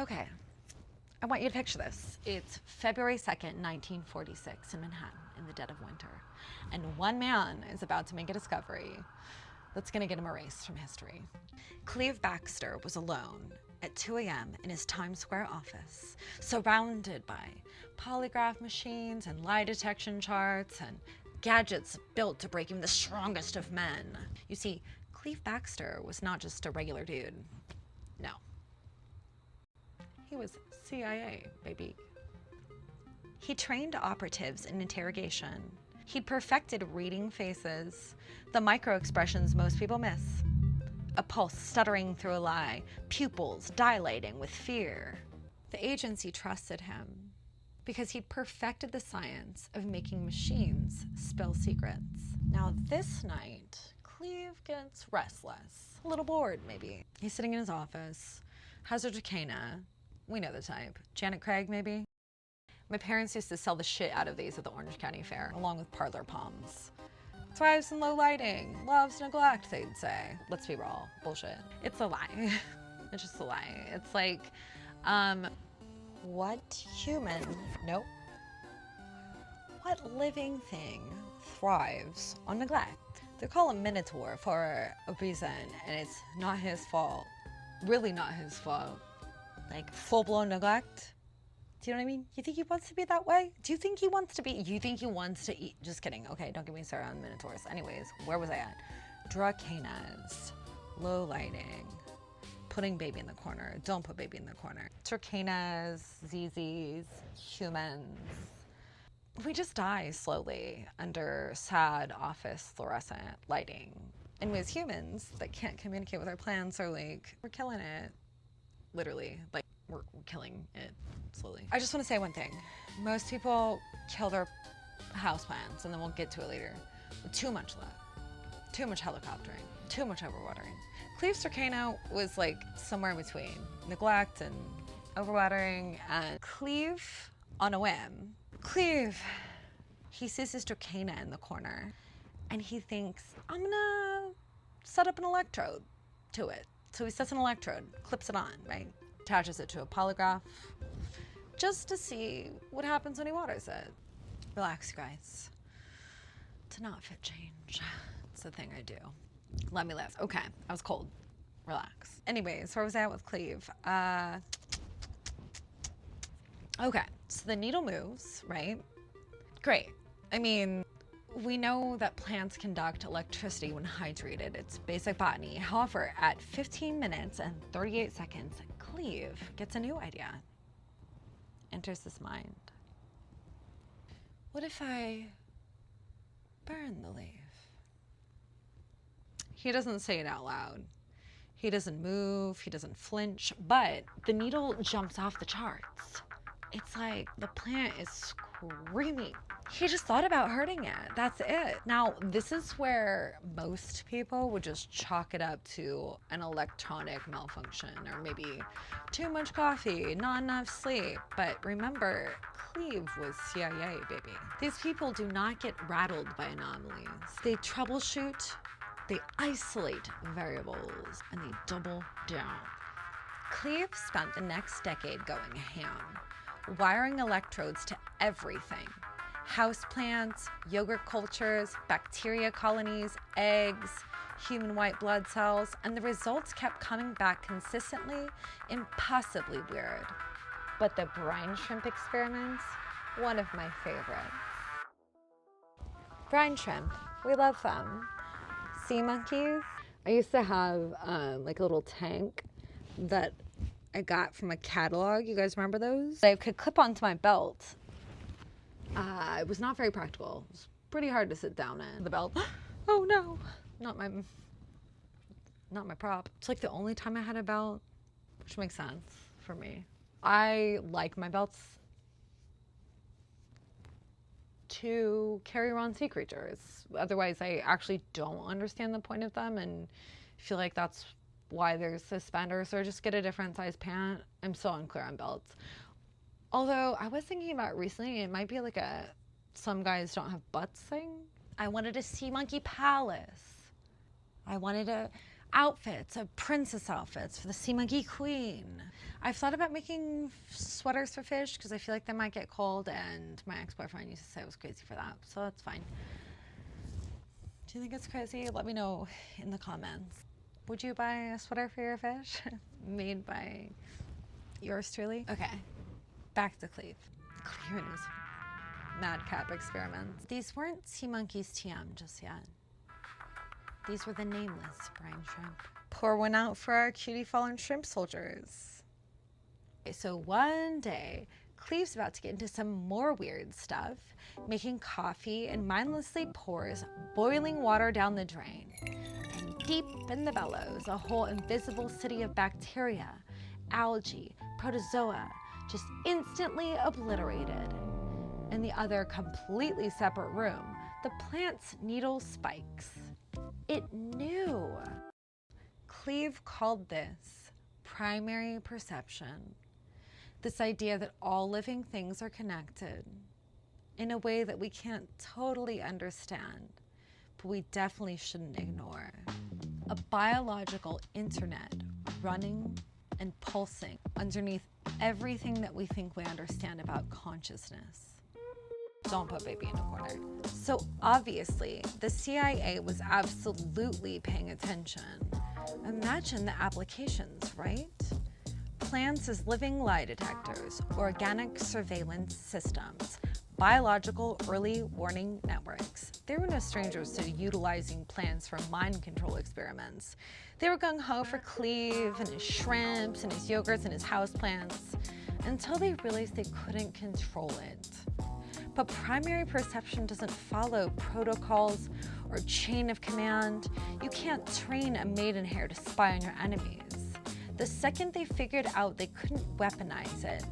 Okay, I want you to picture this. It's February 2nd, 1946 in Manhattan in the dead of winter. And one man is about to make a discovery that's going to get him erased from history. Cleve Backster was alone at 2 a.m. in his Times Square office, surrounded by polygraph machines and lie detection charts and gadgets built to break even the strongest of men. You see, Cleve Backster was not just a regular dude. No. He was CIA, baby. He trained operatives in interrogation. He'd perfected reading faces, the micro-expressions most people miss. A pulse stuttering through a lie, pupils dilating with fear. The agency trusted him because he'd perfected the science of making machines spill secrets. Now this night, Cleve gets restless, a little bored maybe. He's sitting in his office, has a Jacana. We know the type. Janet Craig, maybe? My parents used to sell the shit out of these at the Orange County Fair, along with parlor palms. Thrives in low lighting, loves neglect, they'd say. Let's be raw, bullshit. It's a lie. It's just a lie. It's like, what human, nope. What living thing thrives on neglect? They call him Minotaur for a reason, and it's not his fault. Really not his fault. Like, full-blown neglect? Do you know what I mean? You think he wants to be that way? Do you think he wants to be? You think he wants to eat? Just kidding. Okay, don't get me started on Minotaurs. Anyways, where was I at? Dracanas, low lighting, putting baby in the corner. Don't put baby in the corner. Dracanas, ZZs, humans. We just die slowly under sad office fluorescent lighting. And we as humans that can't communicate with our plants are like, we're killing it. Literally, like, we're killing it slowly. I just want to say one thing. Most people kill their houseplants, and then we'll get to it later, with too much love, too much helicoptering, too much overwatering. Cleve's Dracana was like somewhere in between neglect and overwatering, and Cleve, on a whim, he sees his Dracana in the corner, and he thinks, I'm gonna set up an electrode to it. So he sets an electrode, clips it on, right? Attaches it to a polygraph, just to see what happens when he waters it. Relax, you guys. To not fit change. It's the thing I do. Let me live. Okay, I was cold. Relax. Anyways, where was I at with Cleve? Okay, so the needle moves, right? Great. I mean, we know that plants conduct electricity when hydrated. It's basic botany. However, at 15 minutes and 38 seconds, Cleve gets a new idea. Enters his mind. What if I burn the leaf? He doesn't say it out loud. He doesn't move, he doesn't flinch, but the needle jumps off the charts. It's like the plant is screaming. He just thought about hurting it. That's it. Now, this is where most people would just chalk it up to an electronic malfunction, or maybe too much coffee, not enough sleep. But remember, Cleve was CIA, baby. These people do not get rattled by anomalies. They troubleshoot, they isolate variables, and they double down. Cleve spent the next decade going ham, wiring electrodes to everything. Houseplants, yogurt cultures, bacteria colonies, eggs, human white blood cells, and the results kept coming back consistently, impossibly weird. But the brine shrimp experiments, one of my favorites. Brine shrimp, we love them. Sea monkeys. I used to have like a little tank that I got from a catalog. You guys remember those? I could clip onto my belt. It was not very practical. It was pretty hard to sit down in. The belt, oh no, not my prop. It's like the only time I had a belt, which makes sense for me. I like my belts to carry around sea creatures. Otherwise, I actually don't understand the point of them and feel like that's why there's suspenders, or just get a different size pant. I'm so unclear on belts. Although I was thinking about recently, it might be like a some guys don't have butts thing. I wanted a sea monkey palace. I wanted outfits, of princess outfits for the sea monkey queen. I've thought about making sweaters for fish because I feel like they might get cold, and my ex-boyfriend used to say I was crazy for that, so that's fine. Do you think it's crazy? Let me know in the comments. Would you buy a sweater for your fish made by yours truly? Okay, back to Cleve. Cleve and his madcap experiments. These weren't sea monkeys TM just yet. These were the nameless brine shrimp. Pour one out for our cutie fallen shrimp soldiers. Okay, so one day, Cleve's about to get into some more weird stuff, making coffee and mindlessly pours boiling water down the drain. And deep in the bellows, a whole invisible city of bacteria, algae, protozoa, just instantly obliterated. In the other completely separate room, the plant's needle spikes. It knew. Cleve called this primary perception. This idea that all living things are connected in a way that we can't totally understand, but we definitely shouldn't ignore. A biological internet running and pulsing underneath everything that we think we understand about consciousness. Don't put baby in a corner. So obviously, the CIA was absolutely paying attention. Imagine the applications, right? Plants as living lie detectors, organic surveillance systems, biological early warning networks. They were no strangers to utilizing plants for mind control experiments. They were gung-ho for Cleve and his shrimps and his yogurts and his houseplants until they realized they couldn't control it. But primary perception doesn't follow protocols or chain of command. You can't train a maidenhair to spy on your enemies. The second they figured out they couldn't weaponize it,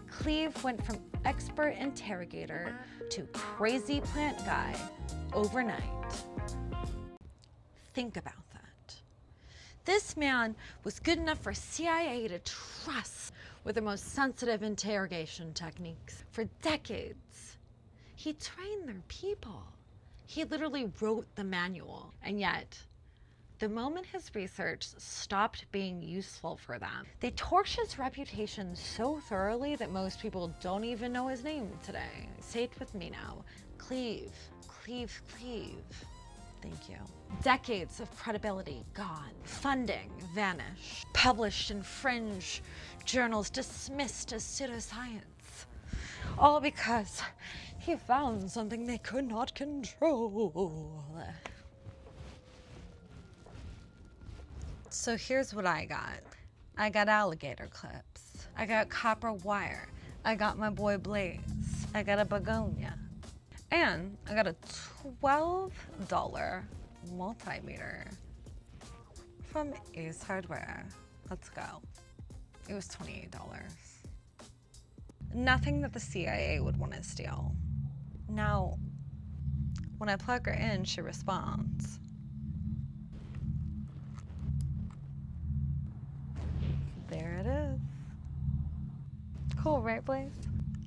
Cleve went from expert interrogator to crazy plant guy overnight. Think about that. This man was good enough for CIA to trust with the most sensitive interrogation techniques for decades. He trained their people. He literally wrote the manual. And yet, the moment his research stopped being useful for them, they torched his reputation so thoroughly that most people don't even know his name today. Say it with me now. Cleve, Cleve, Cleve. Thank you. Decades of credibility gone. Funding vanished. Published in fringe journals dismissed as pseudoscience. All because he found something they could not control. So here's what I got. I got alligator clips. I got copper wire. I got my boy Blaze. I got a begonia. And I got a $12 multimeter from Ace Hardware. Let's go. It was $28. Nothing that the CIA would want to steal. Now, when I plug her in, she responds. There it is. Cool, right, Blaze?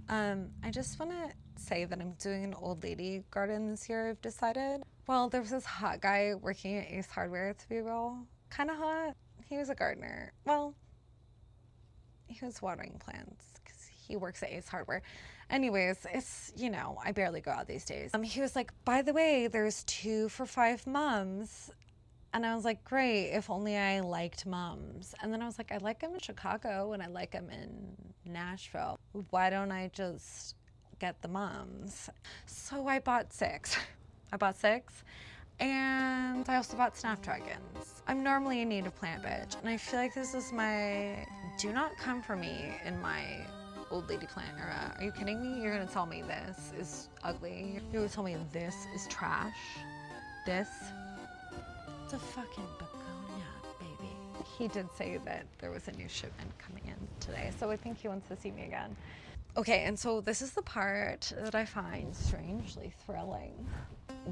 I just want to say that I'm doing an old lady garden this year, I've decided. Well, there was this hot guy working at Ace Hardware, to be real. Kind of hot. He was a gardener. Well, he was watering plants because he works at Ace Hardware. Anyways, it's, you know, I barely go out these days. He was like, by the way, there's 2 for $5 mums. And I was like, great, if only I liked mums. And then I was like, I like them in Chicago and I like them in Nashville. Why don't I just get the mums? So I bought 6. I bought 6. And I also bought snapdragons. I'm normally a native plant bitch. And I feel like this is my do not come for me in my old lady plant era. Are you kidding me? You're gonna tell me this is ugly. You're gonna tell me this is trash. This. It's a fucking begonia, baby. He did say that there was a new shipment coming in today, so I think he wants to see me again. Okay, and so this is the part that I find strangely thrilling.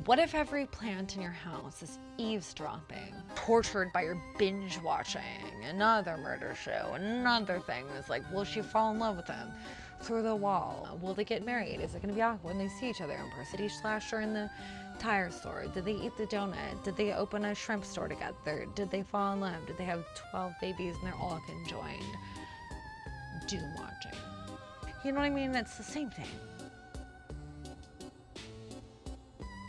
What if every plant in your house is eavesdropping, tortured by your binge watching, another murder show, another thing that's like, will she fall in love with him? through the wall? Will they get married? Is it gonna be awkward when they see each other in person? Did he slash her in the tire store? Did they eat the donut? Did they open a shrimp store together? Did they fall in love? Did they have 12 babies and they're all conjoined? Doom watching. You know what I mean? It's the same thing.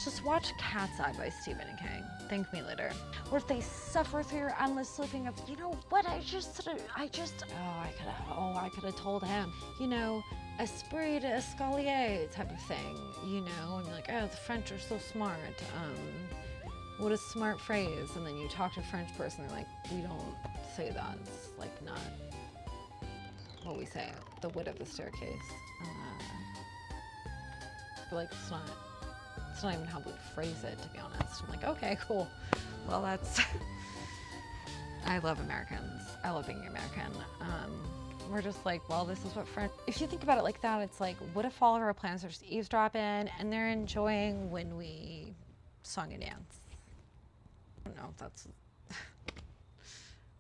Just watch Cat's Eye by Stephen King. Thank me later. What if they suffer through your endless looping of, you know what, I could have told him, you know, esprit d'escalier type of thing, you know, and you're like, oh, the French are so smart. What a smart phrase. And then you talk to a French person, they're like, we don't say that. It's like not what we say, the wit of the staircase. But like, it's not even how we phrase it, to be honest. I'm like, okay, cool. Well, that's, I love Americans. I love being American. We're just like, well, this is what French, if you think about it like that, it's like, what if all of our plans are just eavesdropping and they're enjoying when we song and dance? I don't know if that's,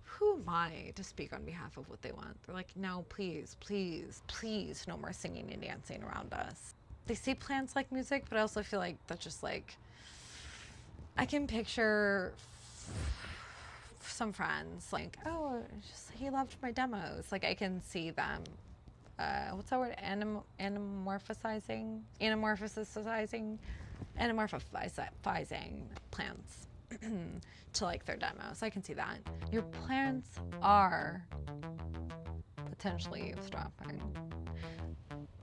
who am I to speak on behalf of what they want? They're like, no, please, please, please, no more singing and dancing around us. They say plants like music, but I also feel like that's just like, I can picture some friends like, oh, he loved my demos. Like I can see them, what's that word? Anamorphizing plants to like their demos. I can see that. Your plants are potentially eavesdropping.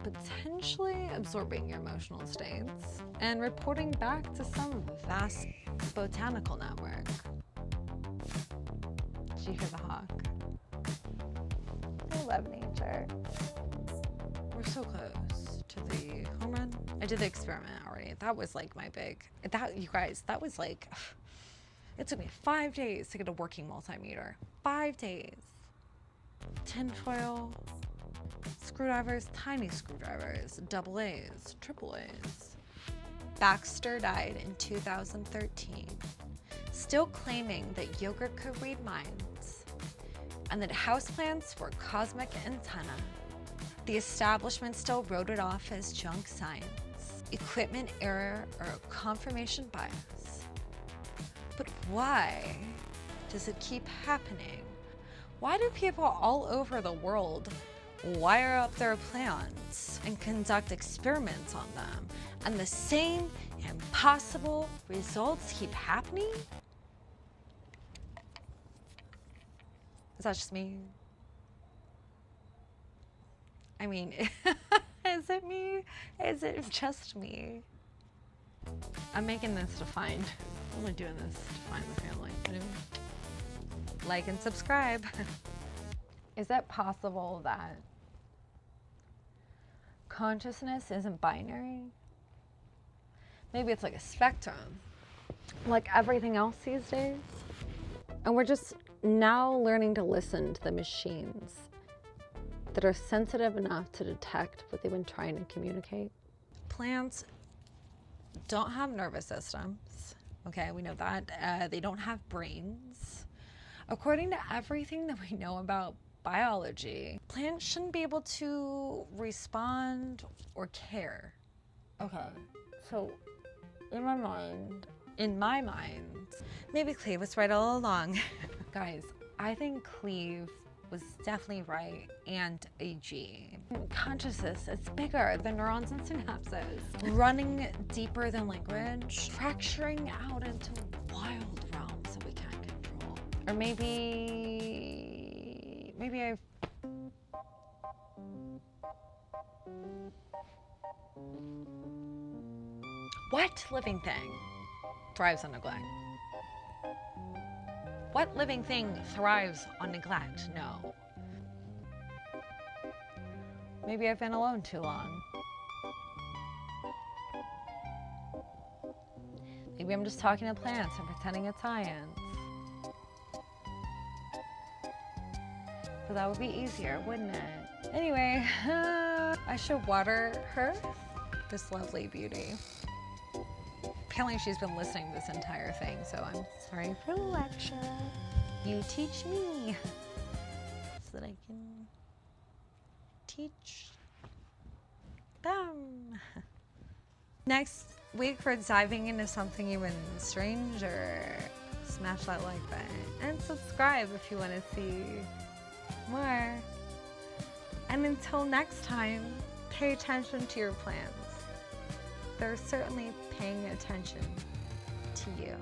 Potentially absorbing your emotional states and reporting back to some vast botanical network. Did you hear the hawk? I love nature. We're so close to the home run. I did the experiment already. That was like my big, you guys, that was like, it took me 5 days to get a working multimeter. 5 days. Tinfoil. Screwdrivers, tiny screwdrivers, AA's, AA's. Baxter died in 2013, still claiming that yogurt could read minds, and that houseplants were cosmic antennae. The establishment still wrote it off as junk science, equipment error, or confirmation bias. But why does it keep happening? Why do people all over the world wire up their plants and conduct experiments on them, and the same impossible results keep happening? Is that just me? I mean, is it me? Is it just me? I'm making this to find, I'm only doing this to find the family. Like and subscribe. Is it possible that consciousness isn't binary? Maybe it's like a spectrum, like everything else these days. And we're just now learning to listen to the machines that are sensitive enough to detect what they've been trying to communicate. Plants don't have nervous systems. Okay, we know that. They don't have brains. According to everything that we know about biology, plants shouldn't be able to respond or care. Okay, so in my mind, maybe Cleve was right all along. Guys, I think Cleve was definitely right, and a G. Consciousness, it's bigger than neurons and synapses, running deeper than language, fracturing out into wild realms that we can't control. Or maybe I... What living thing thrives on neglect? What living thing thrives on neglect? No. Maybe I've been alone too long. Maybe I'm just talking to plants and pretending it's science. So that would be easier, wouldn't it? Anyway, I should water her, this lovely beauty. Apparently she's been listening to this entire thing, so I'm sorry for the lecture. You teach me so that I can teach them. Next week, we're diving into something even stranger. Smash that like button and subscribe if you want to see more. And until next time, pay attention to your plans. They're certainly paying attention to you.